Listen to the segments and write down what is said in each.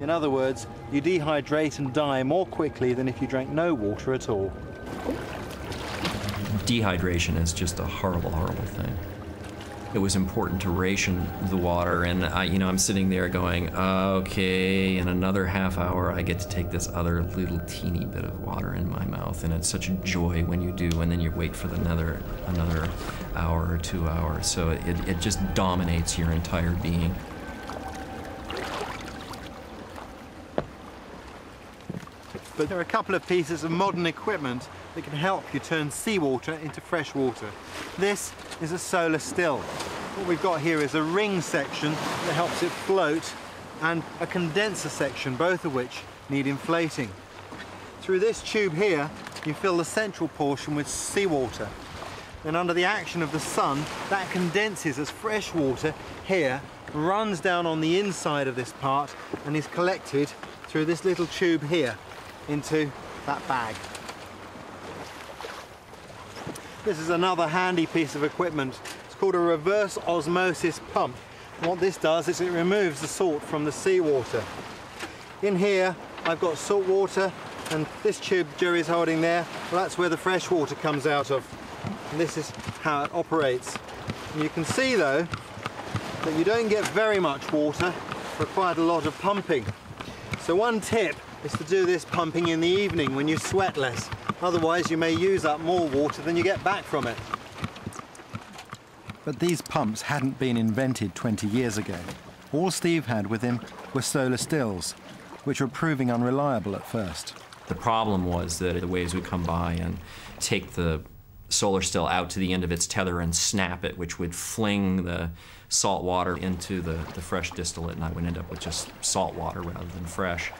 In other words, you dehydrate and die more quickly than if you drank no water at all. Dehydration is just a horrible, horrible thing. It was important to ration the water, and I'm sitting there going, okay, in another half hour I get to take this other little teeny bit of water in my mouth, and it's such a joy when you do, and then you wait for another hour or 2 hours. So it just dominates your entire being. But there are a couple of pieces of modern equipment that can help you turn seawater into fresh water. This is a solar still. What we've got here is a ring section that helps it float and a condenser section, both of which need inflating. Through this tube here, you fill the central portion with seawater. Then under the action of the sun, that condenses as fresh water here, runs down on the inside of this part and is collected through this little tube here into that bag. This is another handy piece of equipment. It's called a reverse osmosis pump. And what this does is it removes the salt from the seawater. In here I've got salt water, and this tube Jerry's holding there, well, that's where the fresh water comes out of. And this is how it operates. And you can see though that you don't get very much water for quite a lot of pumping. So one tip is to do this pumping in the evening when you sweat less. Otherwise you may use up more water than you get back from it. But these pumps hadn't been invented 20 years ago. All Steve had with him were solar stills, which were proving unreliable at first. The problem was that the waves would come by and take the solar still out to the end of its tether and snap it, which would fling the salt water into the fresh distillate, and I would end up with just salt water rather than fresh.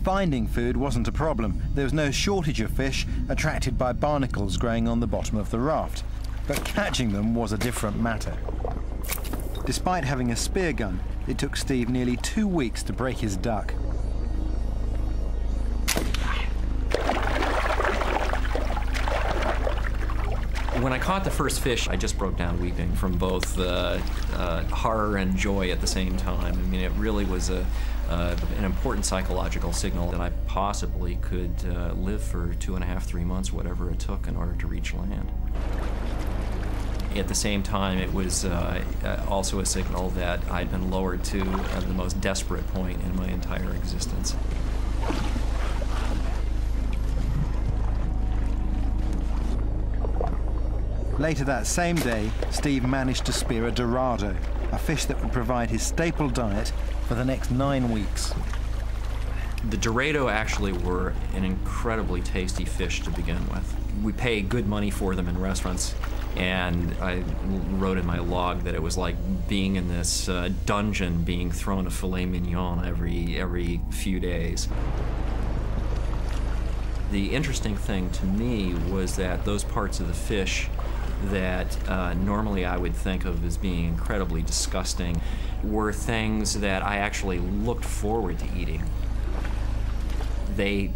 Finding food wasn't a problem. There was no shortage of fish attracted by barnacles growing on the bottom of the raft. But catching them was a different matter. Despite having a spear gun, it took Steve nearly 2 weeks to break his duck. When I caught the first fish, I just broke down weeping from both horror and joy at the same time. I mean, it really was an important psychological signal that I possibly could live for 2.5, 3 months, whatever it took, in order to reach land. At the same time, it was also a signal that I'd been lowered to the most desperate point in my entire existence. Later that same day, Steve managed to spear a dorado, a fish that would provide his staple diet for the next 9 weeks. The dorado actually were an incredibly tasty fish to begin with. We pay good money for them in restaurants, and I wrote in my log that it was like being in this dungeon being thrown a filet mignon every few days. The interesting thing to me was that those parts of the fish that normally I would think of as being incredibly disgusting were things that I actually looked forward to eating. They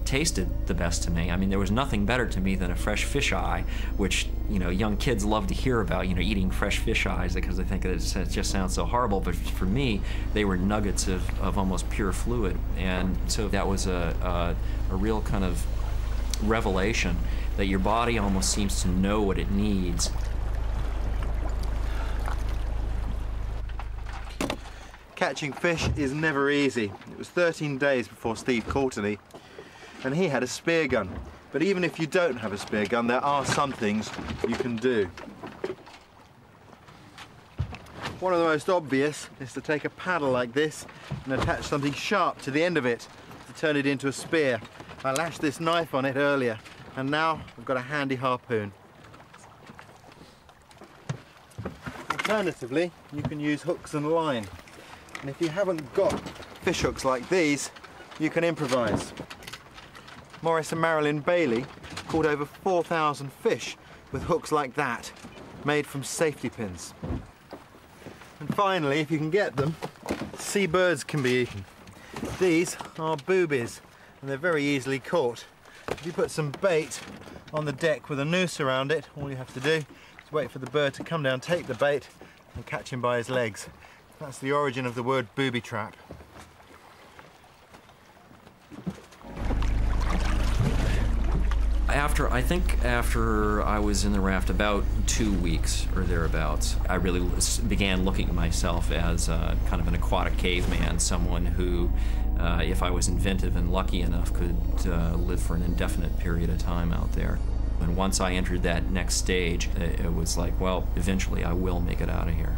tasted the best to me. I mean, there was nothing better to me than a fresh fish eye, which, young kids love to hear about, eating fresh fish eyes, because they think it just sounds so horrible. But for me, they were nuggets of almost pure fluid. And so that was a real kind of revelation that your body almost seems to know what it needs. Catching fish is never easy. It was 13 days before Steve caught any, and he had a spear gun. But even if you don't have a spear gun, there are some things you can do. One of the most obvious is to take a paddle like this and attach something sharp to the end of it to turn it into a spear. I lashed this knife on it earlier, and now I've got a handy harpoon. Alternatively, you can use hooks and line. And if you haven't got fish hooks like these, you can improvise. Maurice and Marilyn Bailey caught over 4,000 fish with hooks like that, made from safety pins. And finally, if you can get them, seabirds can be eaten. These are boobies, and they're very easily caught. If you put some bait on the deck with a noose around it, all you have to do is wait for the bird to come down, take the bait, and catch him by his legs. That's the origin of the word booby trap. I think after I was in the raft about 2 weeks or thereabouts, I really began looking at myself as kind of an aquatic caveman, someone who, if I was inventive and lucky enough, could live for an indefinite period of time out there. And once I entered that next stage, it was like, well, eventually I will make it out of here.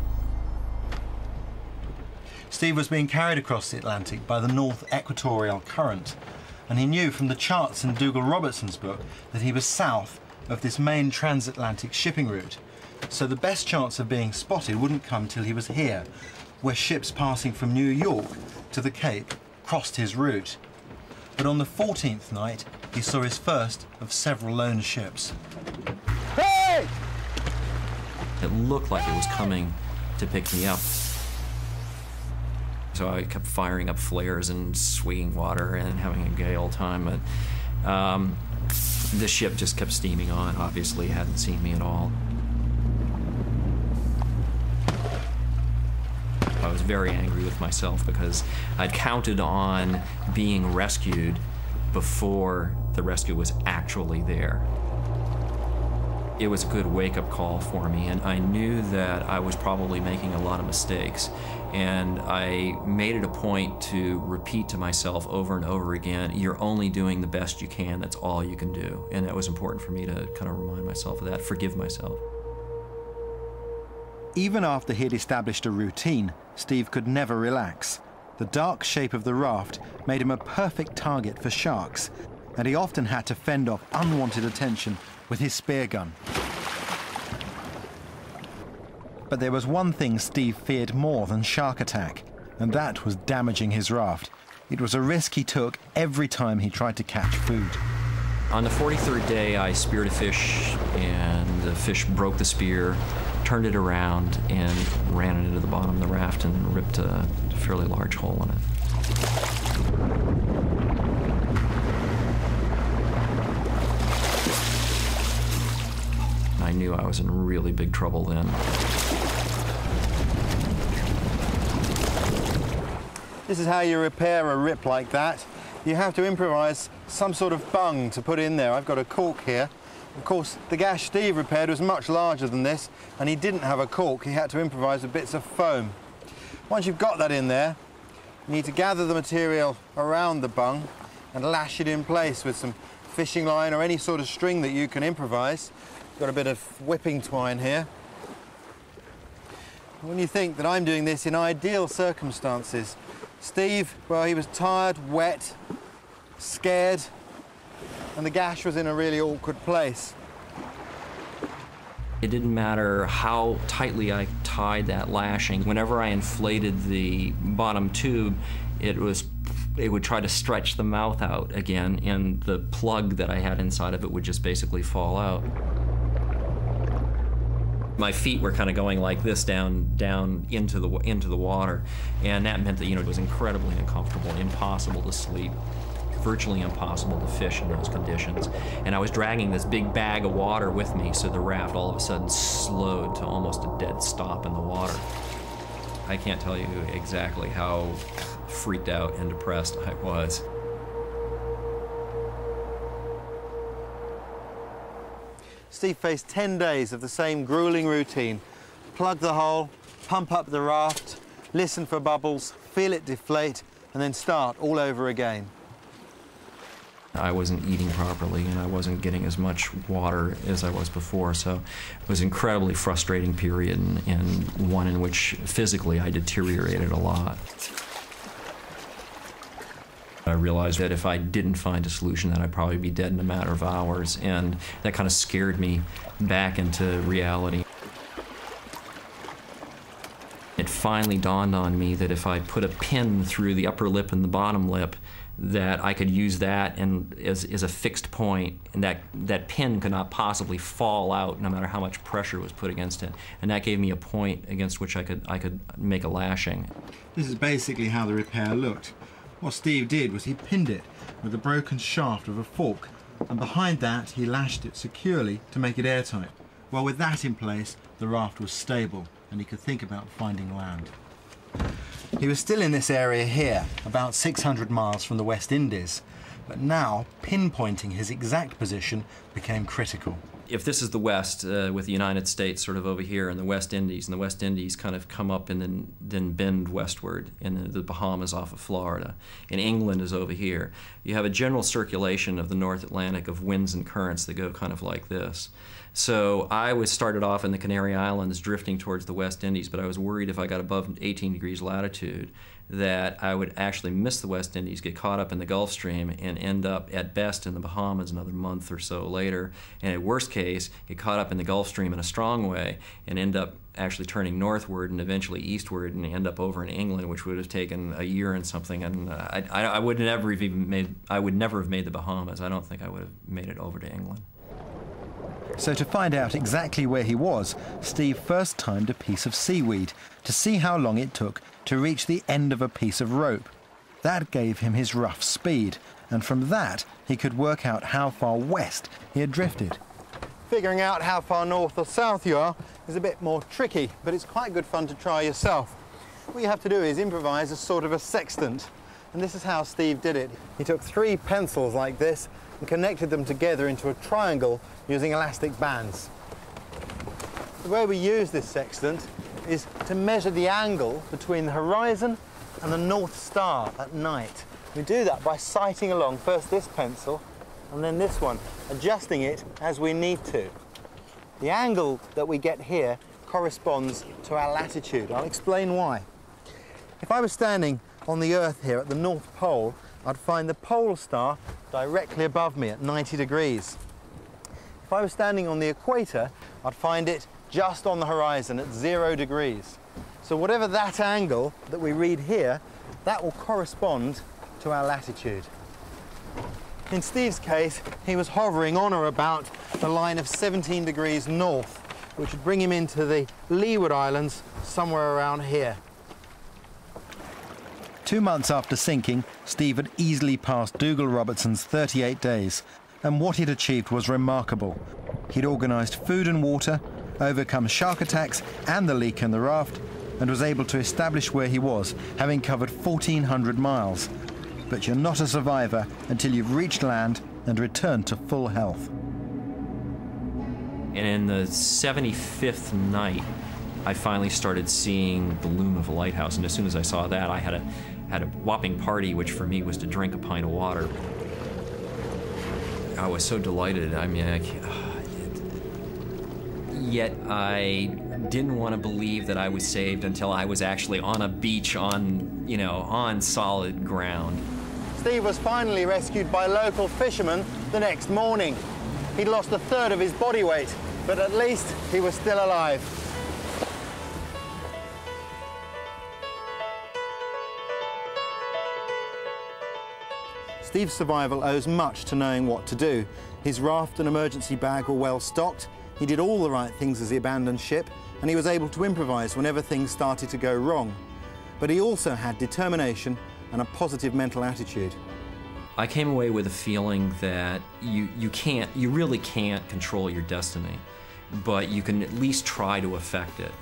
Steve was being carried across the Atlantic by the North Equatorial Current, and he knew from the charts in Dougal Robertson's book that he was south of this main transatlantic shipping route. So the best chance of being spotted wouldn't come till he was here, where ships passing from New York to the Cape crossed his route. But on the 14th night, he saw his first of several lone ships. Hey! It looked like it was coming to pick me up. So I kept firing up flares and swinging water and having a gay old time, but the ship just kept steaming on. Obviously hadn't seen me at all. I was very angry with myself because I'd counted on being rescued before the rescue was actually there. It was a good wake-up call for me, and I knew that I was probably making a lot of mistakes. And I made it a point to repeat to myself over and over again, you're only doing the best you can, that's all you can do. And that was important for me to kind of remind myself of that, forgive myself. Even after he had established a routine, Steve could never relax. The dark shape of the raft made him a perfect target for sharks, and he often had to fend off unwanted attention with his spear gun. But there was one thing Steve feared more than shark attack, and that was damaging his raft. It was a risk he took every time he tried to catch food. On the 43rd day, I speared a fish, and the fish broke the spear, turned it around, and ran it into the bottom of the raft and ripped a fairly large hole in it. I knew I was in really big trouble then. This is how you repair a rip like that. You have to improvise some sort of bung to put in there. I've got a cork here. Of course, the gash Steve repaired was much larger than this, and he didn't have a cork. He had to improvise with bits of foam. Once you've got that in there, you need to gather the material around the bung and lash it in place with some fishing line or any sort of string that you can improvise. Got a bit of whipping twine here. When you think that I'm doing this in ideal circumstances, Steve, well, he was tired, wet, scared, and the gash was in a really awkward place. It didn't matter how tightly I tied that lashing. Whenever I inflated the bottom tube, it would try to stretch the mouth out again, and the plug that I had inside of it would just basically fall out. My feet were kind of going like this down into the water, and that meant that, you know, it was incredibly uncomfortable, impossible to sleep, virtually impossible to fish in those conditions. And I was dragging this big bag of water with me, so the raft all of a sudden slowed to almost a dead stop in the water. I can't tell you exactly how freaked out and depressed I was. Steve faced 10 days of the same grueling routine. Plug the hole, pump up the raft, listen for bubbles, feel it deflate, and then start all over again. I wasn't eating properly, and I wasn't getting as much water as I was before, so it was an incredibly frustrating period, and one in which physically I deteriorated a lot. I realized that if I didn't find a solution, that I'd probably be dead in a matter of hours, and that kind of scared me back into reality. It finally dawned on me that if I put a pin through the upper lip and the bottom lip, that I could use that and as a fixed point, and that pin could not possibly fall out no matter how much pressure was put against it. And that gave me a point against which I could make a lashing. This is basically how the repair looked. What Steve did was he pinned it with a broken shaft of a fork, and behind that he lashed it securely to make it airtight. Well, with that in place, the raft was stable. and he could think about finding land. He was still in this area here, about 600 miles from the West Indies, but now pinpointing his exact position became critical. If this is the West, with the United States sort of over here and the West Indies kind of come up and then bend westward, and the Bahamas off of Florida, and England is over here, you have a general circulation of the North Atlantic of winds and currents that go kind of like this. So I was started off in the Canary Islands drifting towards the West Indies, but I was worried if I got above 18 degrees latitude that I would actually miss the West Indies, get caught up in the Gulf Stream, and end up at best in the Bahamas another month or so later, and at worst case, get caught up in the Gulf Stream in a strong way and end up actually turning northward and eventually eastward and end up over in England, which would have taken a year and something, and I would never have made the Bahamas. I don't think I would have made it over to England. So to find out exactly where he was, Steve first timed a piece of seaweed to see how long it took to reach the end of a piece of rope. That gave him his rough speed, and from that he could work out how far west he had drifted. Figuring out how far north or south you are is a bit more tricky, but it's quite good fun to try yourself. What you have to do is improvise a sort of a sextant, and this is how Steve did it. He took 3 pencils like this and connected them together into a triangle using elastic bands. The way we use this sextant is to measure the angle between the horizon and the North Star at night. We do that by sighting along first this pencil and then this one, adjusting it as we need to. The angle that we get here corresponds to our latitude. I'll explain why. If I was standing on the Earth here at the North Pole, I'd find the pole star directly above me at 90 degrees. If I was standing on the equator, I'd find it just on the horizon at 0 degrees. So whatever that angle that we read here, that will correspond to our latitude. In Steve's case, he was hovering on or about the line of 17 degrees north, which would bring him into the Leeward Islands somewhere around here. 2 months after sinking, Steve had easily passed Dougal Robertson's 38 days, and what he'd achieved was remarkable. He'd organised food and water, overcome shark attacks and the leak in the raft, and was able to establish where he was, having covered 1,400 miles. But you're not a survivor until you've reached land and returned to full health. And in the 75th night, I finally started seeing the loom of a lighthouse, and as soon as I saw that, I had a whopping party, which for me was to drink a pint of water. I was so delighted. I mean, yet I didn't want to believe that I was saved until I was actually on a beach on solid ground. Steve was finally rescued by local fishermen the next morning. He'd lost 1/3 of his body weight, but at least he was still alive. Steve's survival owes much to knowing what to do. His raft and emergency bag were well stocked, he did all the right things as he abandoned ship, and he was able to improvise whenever things started to go wrong. But he also had determination and a positive mental attitude. I came away with a feeling that you really can't control your destiny, but you can at least try to affect it.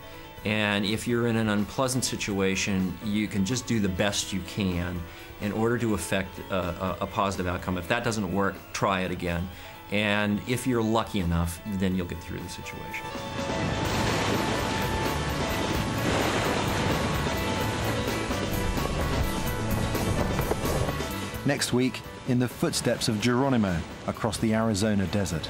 And if you're in an unpleasant situation, you can just do the best you can in order to affect a positive outcome. If that doesn't work, try it again. And if you're lucky enough, then you'll get through the situation. Next week, in the footsteps of Geronimo across the Arizona desert.